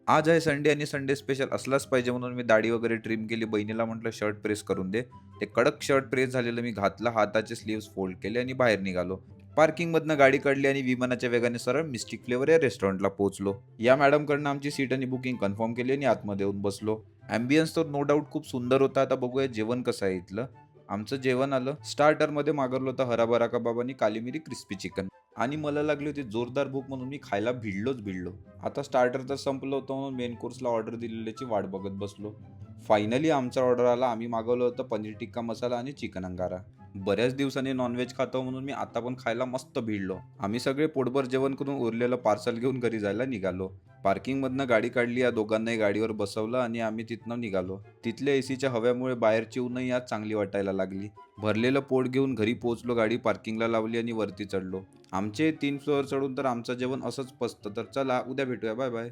आज आहे संडे आणि संडे स्पेशल असलाच पाहिजे म्हणून मी दाढी वगैरे ट्रिम केली. बहिणीला म्हटलं शर्ट प्रेस करून दे. ते कडक शर्ट प्रेस झालेलं मी घातलं, हाताचे स्लीव्हज फोल्ड केले आणि बाहेर निघालो. पार्किंगमधनं गाडी काढली आणि विमानाच्या वेगाने सरळ मिस्टिक फ्लेवर या रेस्टॉरंटला पोहोचलो. या मॅडमकडनं आमची सीट आणि बुकिंग कन्फर्म केली आणि आतमध्ये येऊन बसलो. अँबियन्स तर नो डाऊट खूप सुंदर होता. आता बघूया जेवण कसं आहे इथलं. आमचं जेवण आलं. स्टार्टरमध्ये मागवलं होतं हराभरा कबाब आणि काली मिरी क्रिस्पी चिकन. आणि मला लागली होती जोरदार भूक म्हणून मी खायला भिडलो. आता स्टार्टर तर संपलं होतं म्हणून मेन कोर्सला ऑर्डर दिलेल्याची वाट बघत बसलो. फायनली आमचा ऑर्डर आला. आम्ही मागवलं होतं पनीर टिक्का मसाला आणि चिकन अंगारा. बऱ्याच दिवसांनी नॉनव्हेज खातो म्हणून मी आता पण खायला मस्त भिडलो. आम्ही सगळे पोटभर जेवण करून उरलेलं पार्सल घेऊन घरी जायला निघालो. पार्किंगमधनं गाडी काढली, या दोघांनाही गाडीवर बसवलं आणि आम्ही तिथनं निघालो. तिथल्या एसीच्या हव्यामुळे बाहेरची ऊनही आज चांगली वाटायला लागली. भरलेलं पोट घेऊन घरी पोहोचलो, गाडी पार्किंगला लावली आणि वरती चढलो. आमचे 3 फ्लोअर चढून तर आमचं जेवण असंच पचतं. तर चला उद्या भेटूया. Bye bye.